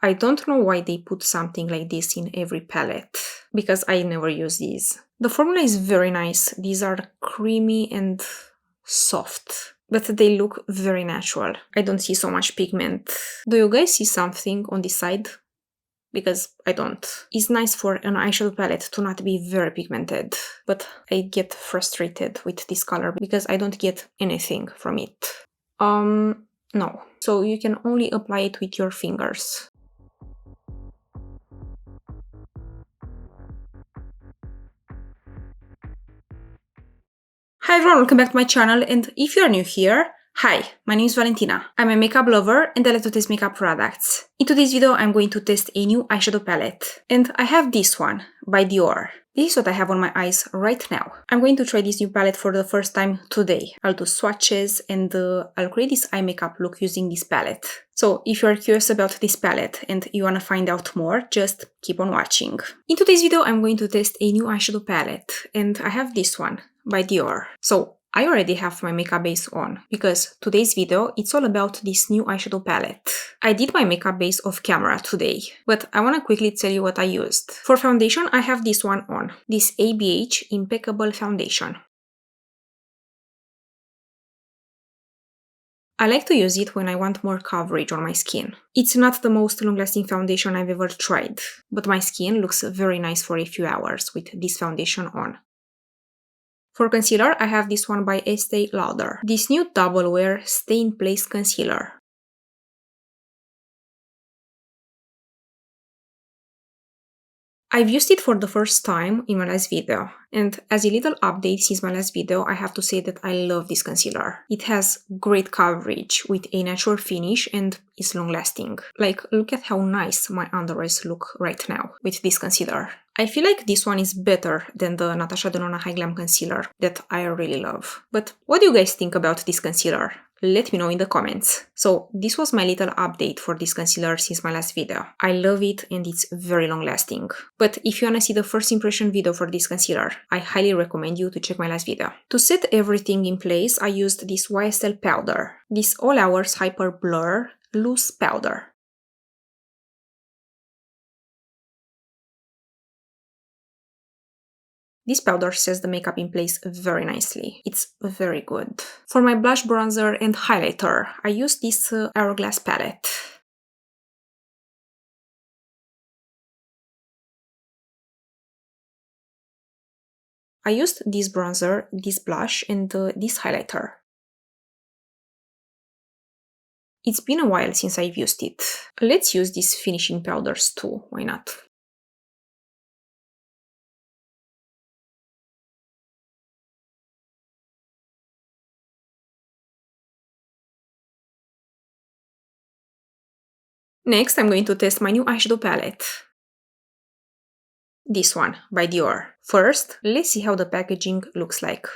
I don't know why they put something like this in every palette, because I never use these. The formula is very nice. These are creamy and soft, but they look very natural. I don't see so much pigment. Do you guys see something on this side? Because I don't. It's nice for an eyeshadow palette to not be very pigmented, but I get frustrated with this color because I don't get anything from it. No. So you can only apply it with your fingers. Hi everyone, welcome back to my channel, and if you're new here, hi, my name is Valentina. I'm a makeup lover and I like to test makeup products. In today's video, I'm going to test a new eyeshadow palette, and I have this one by DIOR. This is what I have on my eyes right now. I'm going to try this new palette for the first time today. I'll do swatches and I'll create this eye makeup look using this palette. So if you're curious about this palette and you want to find out more, just keep on watching. In today's video, I'm going to test a new eyeshadow palette, and I have this one by DIOR. So I already have my makeup base on, because today's video, it's all about this new eyeshadow palette. I did my makeup base off camera today, but I want to quickly tell you what I used. For foundation, I have this one on, this ABH Impeccable foundation. I like to use it when I want more coverage on my skin. It's not the most long-lasting foundation I've ever tried, but my skin looks very nice for a few hours with this foundation on. For concealer, I have this one by ESTÉE LAUDER, this new double wear stay in place concealer. I've used it for the first time in my last video, and as a little update since my last video, I have to say that I love this concealer. It has great coverage with a natural finish and is long lasting. Like, look at how nice my under eyes look right now with this concealer. I feel like this one is better than the Natasha Denona High Glam concealer that I really love. But what do you guys think about this concealer? Let me know in the comments. So this was my little update for this concealer since my last video. I love it and it's very long lasting. But if you wanna see the first impression video for this concealer, I highly recommend you to check my last video. To set everything in place, I used this YSL powder, this All Hours Hyper Blur Loose Powder. This powder sets the makeup in place very nicely. It's very good. For my blush, bronzer and highlighter, I used this Hourglass palette. I used this bronzer, this blush and this highlighter. It's been a while since I've used it. Let's use these finishing powders too, why not? Next, I'm going to test my new eyeshadow palette. This one, by DIOR. First, let's see how the packaging looks like.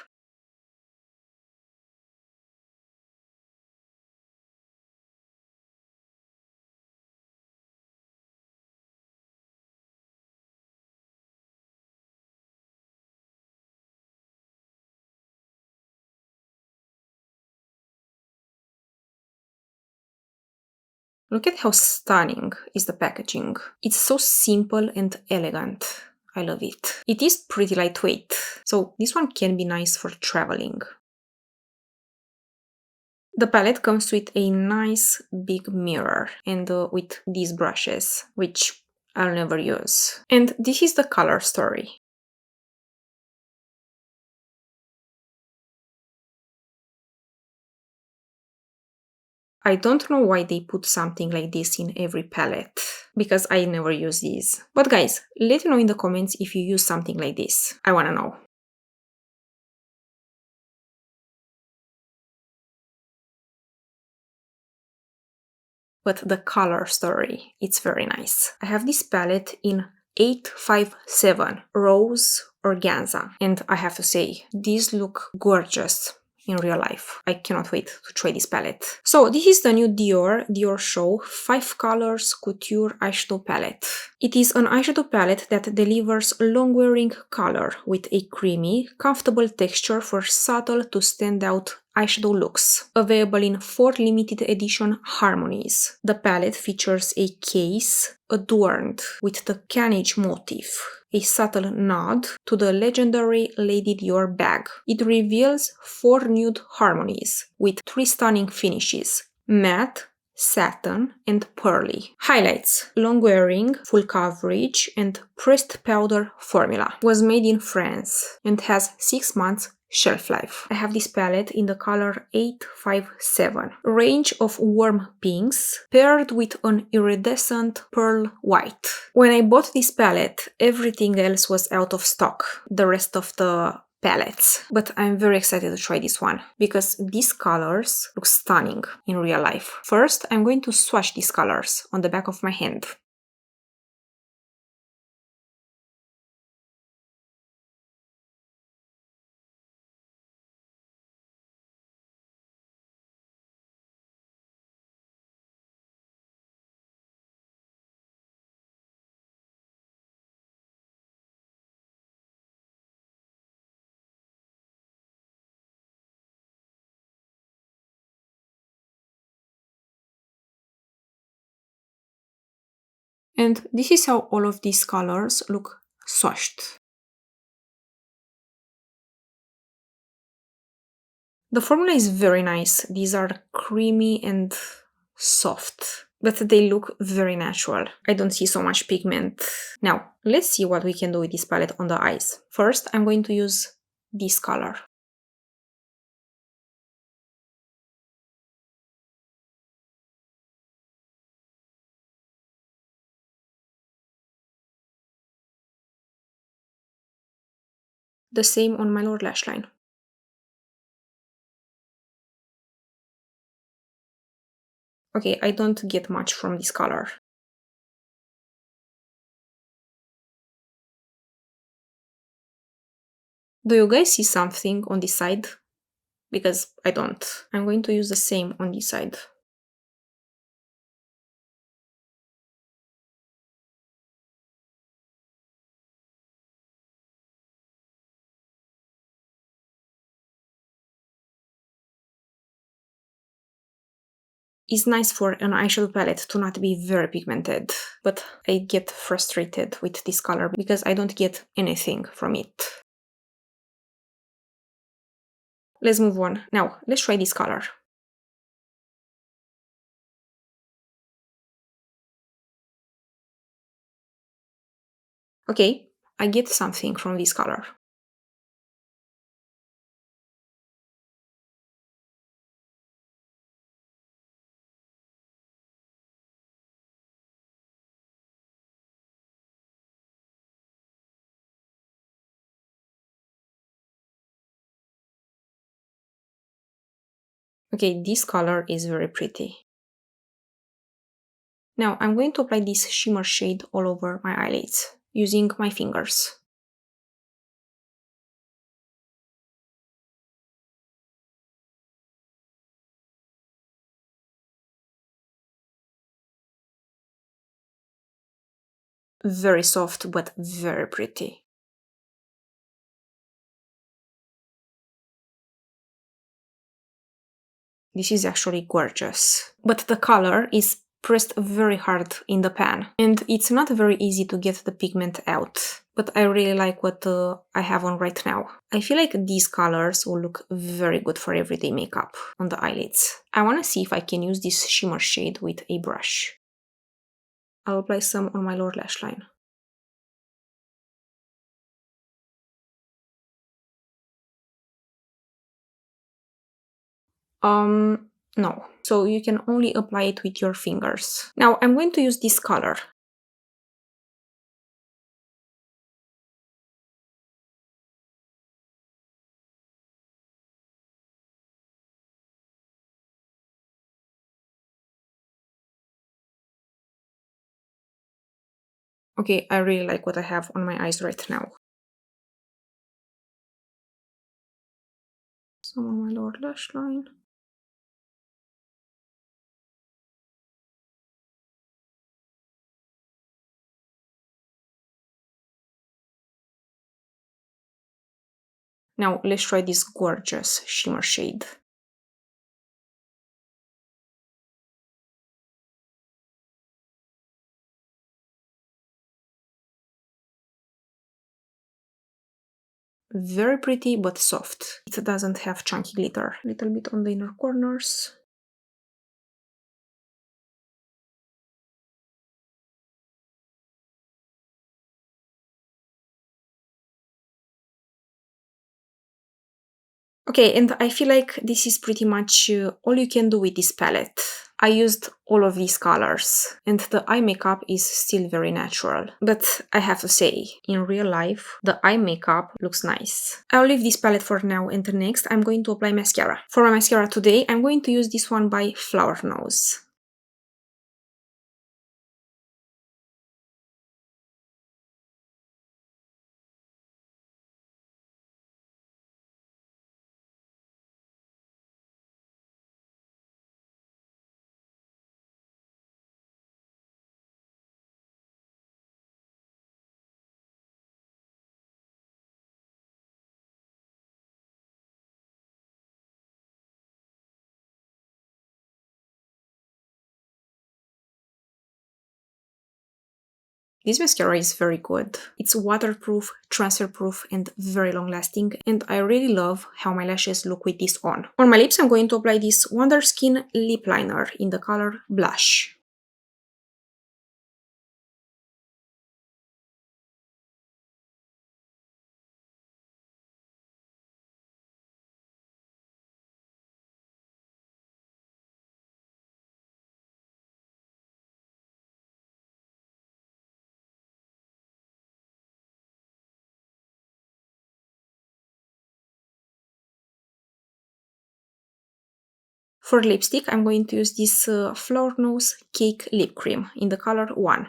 Look at how stunning is the packaging. It's so simple and elegant. I love it. It is pretty lightweight, so this one can be nice for traveling. The palette comes with a nice big mirror and with these brushes, which I'll never use. And this is the color story. I don't know why they put something like this in every palette, because I never use these. But guys, let me know in the comments if you use something like this. I wanna know. But the color story, it's very nice. I have this palette in 857 Rose Organza, and I have to say, these look gorgeous in real life. I cannot wait to try this palette. So this is the new DIOR Diorshow 5 Couleurs Couture Eyeshadow Palette. It is an eyeshadow palette that delivers long-wearing color with a creamy, comfortable texture for subtle to stand out eyeshadow looks, available in 4 limited edition harmonies. The palette features a case adorned with the canage motif, a subtle nod to the legendary Lady Dior bag. It reveals 4 nude harmonies with 3 stunning finishes: matte, satin, and pearly. Highlights: long wearing, full coverage, and pressed powder formula. Was made in France and has 6 months shelf life. I have this palette in the color 857. A range of warm pinks paired with an iridescent pearl white. When I bought this palette, everything else was out of stock, the rest of the palettes. But I'm very excited to try this one because these colors look stunning in real life. First, I'm going to swatch these colors on the back of my hand. And this is how all of these colors look swatched. The formula is very nice. These are creamy and soft, but they look very natural. I don't see so much pigment. Now, let's see what we can do with this palette on the eyes. First, I'm going to use this color. The same on my lower lash line. Okay, I don't get much from this color. Do you guys see something on this side? Because I don't. I'm going to use the same on this side. It's nice for an eyeshadow palette to not be very pigmented, but I get frustrated with this color because I don't get anything from it. Let's move on. Now, let's try this color. Okay, I get something from this color. Okay, this color is very pretty. Now I'm going to apply this shimmer shade all over my eyelids using my fingers. Very soft but very pretty. This is actually gorgeous. But the color is pressed very hard in the pan and it's not very easy to get the pigment out. But I really like what I have on right now. I feel like these colors will look very good for everyday makeup on the eyelids. I want to see if I can use this shimmer shade with a brush. I'll apply some on my lower lash line. No. So you can only apply it with your fingers. Now I'm going to use this color. Okay, I really like what I have on my eyes right now. Some on my lower lash line. Now let's try this gorgeous shimmer shade. very pretty but soft. It doesn't have chunky glitter. A little bit on the inner corners. Okay, and I feel like this is pretty much all you can do with this palette. I used all of these colors, and the eye makeup is still very natural. But I have to say, in real life, the eye makeup looks nice. I'll leave this palette for now, and next I'm going to apply mascara. For my mascara today, I'm going to use this one by Flower Nose. This mascara is very good. It's waterproof, transfer-proof, and very long-lasting, and I really love how my lashes look with this on. On my lips, I'm going to apply this Wonder Skin lip liner in the color Blush. For lipstick, I'm going to use this Flower Nose Cake Lip Cream in the color 1.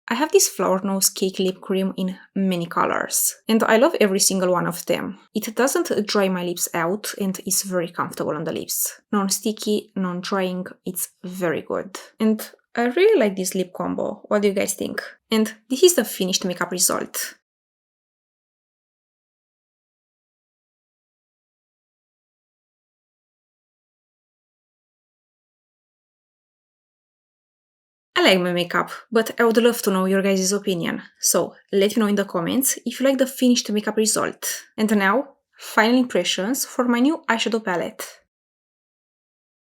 I have this Flower Nose Cake Lip Cream in many colors, and I love every single one of them. It doesn't dry my lips out and is very comfortable on the lips. Non-sticky, non-drying, it's very good. And I really like this lip combo. What do you guys think? And this is the finished makeup result. I like my makeup, but I would love to know your guys' opinion. So let me know in the comments if you like the finished makeup result. And now, final impressions for my new eyeshadow palette.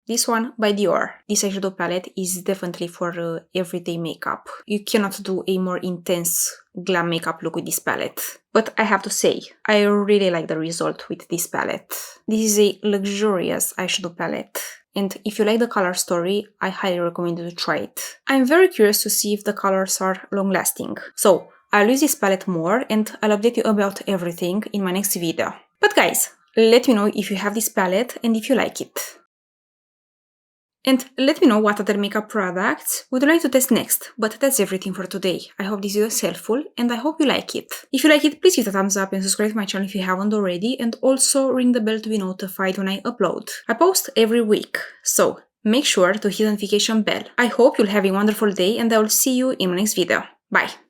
This one by Dior. This eyeshadow palette is definitely for everyday makeup. You cannot do a more intense glam makeup look with this palette. But I have to say, I really like the result with this palette. This is a luxurious eyeshadow palette. And if you like the color story, I highly recommend you to try it. I'm very curious to see if the colors are long-lasting. So I'll use this palette more and I'll update you about everything in my next video. But guys, let me know if you have this palette and if you like it. And let me know what other makeup products would you like to test next. But that's everything for today. I hope this video is helpful and I hope you like it. If you like it, please give it a thumbs up and subscribe to my channel if you haven't already, and also ring the bell to be notified when I upload. I post every week, so make sure to hit the notification bell. I hope you'll have a wonderful day and I will see you in my next video. Bye!